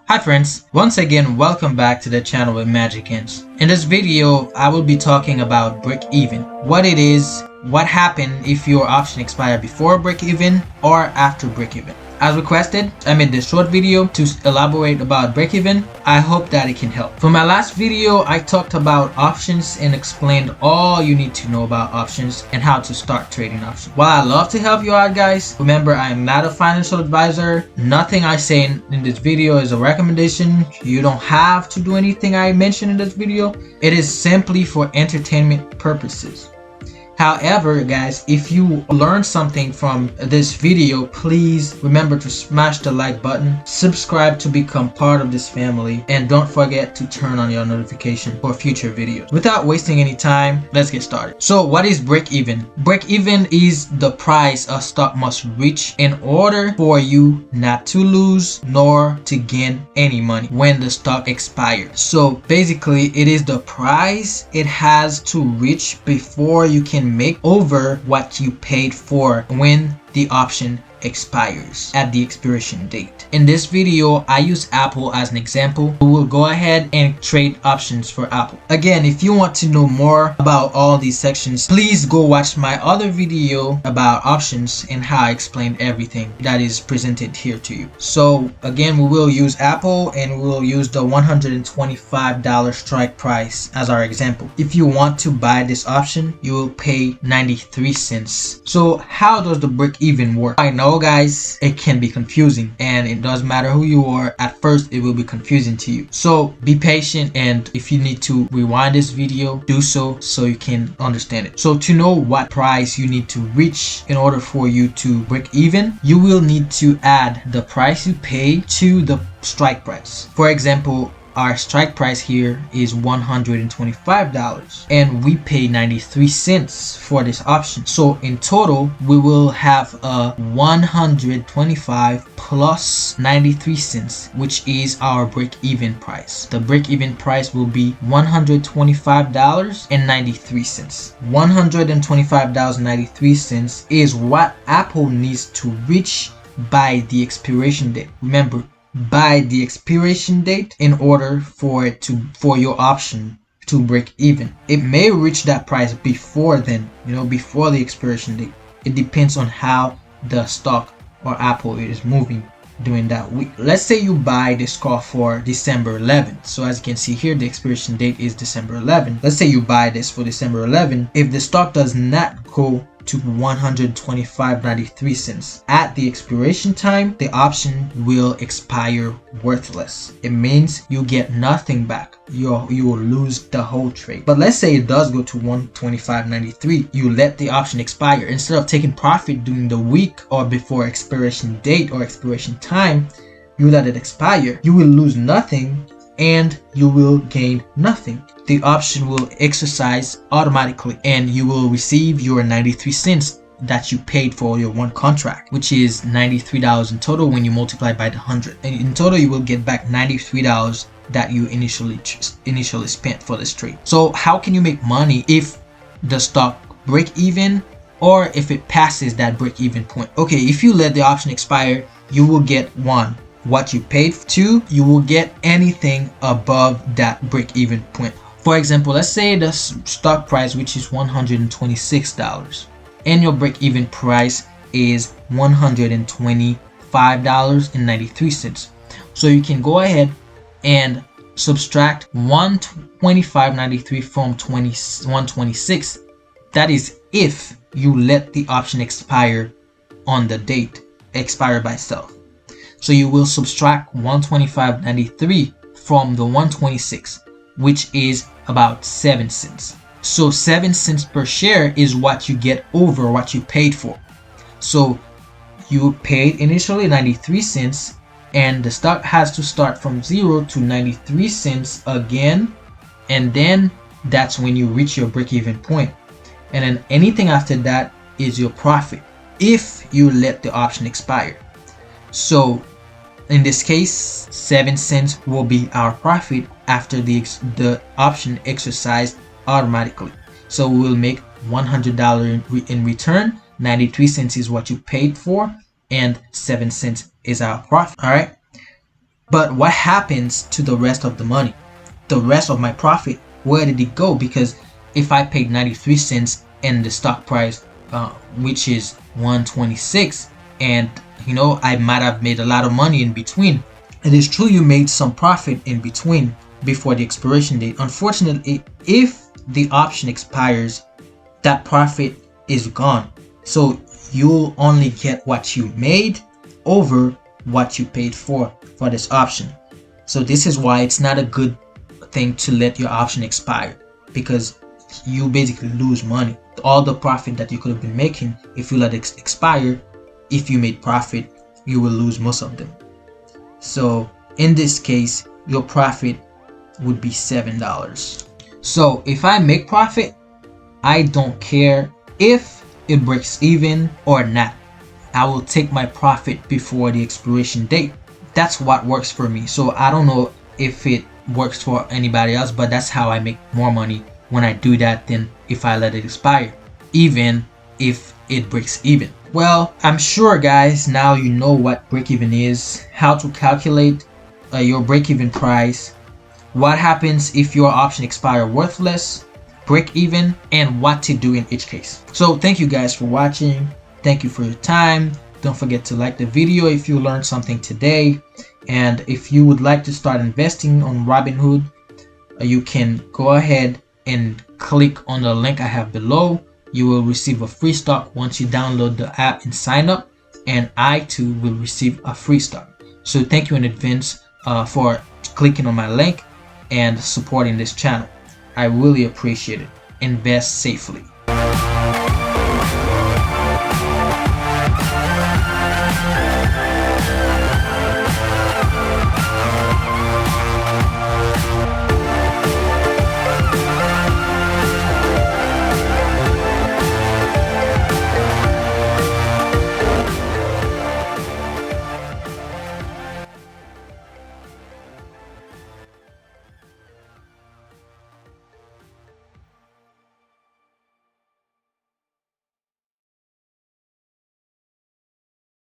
Hi friends, once again welcome back to the channel with Magic Ends. In this video I will be talking about break-even, what it is, what happened if your option expired before break-even or after break-even. As requested, I made this short video to elaborate about break-even. I hope that it can help. For my last video, I talked about options and explained all you need to know about options and how to start trading options. While I love to help you out guys, remember I am not a financial advisor. Nothing I say in this video is a recommendation. You don't have to do anything I mentioned in this video. It is simply for entertainment purposes. However, guys, if you learned something from this video, please remember to smash the like button, subscribe to become part of this family, and don't forget to turn on your notification for future videos. Without wasting any time, let's get started. So what is break-even? Break-even is the price a stock must reach in order for you not to lose nor to gain any money when the stock expires. So basically, it is the price it has to reach before you can make over what you paid for when the option expires at the expiration date. In this video, I use Apple as an example. We will go ahead and trade options for Apple. Again, if you want to know more about all these sections, please go watch my other video about options and how I explained everything that is presented here to you. So again, we will use Apple and we will use the $125 strike price as our example. If you want to buy this option, you will pay 93 cents. So how does the break-even work? I know guys, it can be confusing and it doesn't matter who you are. At first it will be confusing to you, so be patient, and if you need to rewind this video, do so you can understand it. So to know what price you need to reach in order for you to break even, you will need to add the price you pay to the strike price. For example, our strike price here is $125 and we pay 93 cents for this option. So in total, we will have a 125 plus 93 cents, which is our break-even price. The break-even price will be $125.93. $125.93 is what Apple needs to reach by the expiration date. Remember, by the expiration date in order for your option to break even. It may reach that price before then, before the expiration date. It depends on how the stock or Apple is moving during that week. Let's say you buy this call for December 11th. So as you can see here, the expiration date is December 11th. Let's say you buy this for December 11th. If the stock does not go to $125.93 cents at the expiration time, the option will expire worthless. It means you get nothing back. You will lose the whole trade. But let's say it does go to $125.93. You let the option expire. Instead of taking profit during the week or before expiration date or expiration time, you let it expire. You will lose nothing and you will gain nothing. The option will exercise automatically and you will receive your 93 cents that you paid for your one contract, which is $93 in total when you multiply by the 100. And in total, you will get back $93 that you initially spent for this trade. So how can you make money if the stock break even or if it passes that break even point? Okay, if you let the option expire, you will get what you paid. Two, you will get anything above that break-even point. For example, let's say the stock price, which is $126, and your break-even price is $125.93. So you can go ahead and subtract $125.93 from 126. That is if you let the option expire on the date, expire by itself. So you will subtract $125.93 from the 126, which is about 7 cents. So 7 cents per share is what you get over what you paid for. So you paid initially 93 cents and the stock has to start from 0 to 93 cents again, and then that's when you reach your break-even point. And then anything after that is your profit if you let the option expire. So in this case, 7 cents will be our profit after the option exercised automatically. So we will make $100 in return. 93 cents is what you paid for and 7 cents is our profit. All right. But what happens to the rest of the money? The rest of my profit, where did it go? Because if I paid 93 cents and the stock price, which is 126, and I might have made a lot of money in between. It is true you made some profit in between before the expiration date. Unfortunately, if the option expires, that profit is gone. So you'll only get what you made over what you paid for this option. So this is why it's not a good thing to let your option expire, because you basically lose money. All the profit that you could have been making, if you let it expire, if you made profit, you will lose most of them. So in this case, your profit would be $7. So if I make profit, I don't care if it breaks even or not. I will take my profit before the expiration date. That's what works for me. So I don't know if it works for anybody else, but that's how I make more money when I do that than if I let it expire, even if it breaks even. Well, I'm sure guys now you know what break-even is, how to calculate your break-even price, what happens if your option expire worthless, break even, and what to do in each case. So thank you guys for watching. Thank you for your time. Don't forget to like the video if you learned something today. And if you would like to start investing on Robinhood, you can go ahead and click on the link I have below. You will receive a free stock once you download the app and sign up, and I too will receive a free stock. So thank you in advance for clicking on my link and supporting this channel. I really appreciate it. Invest safely.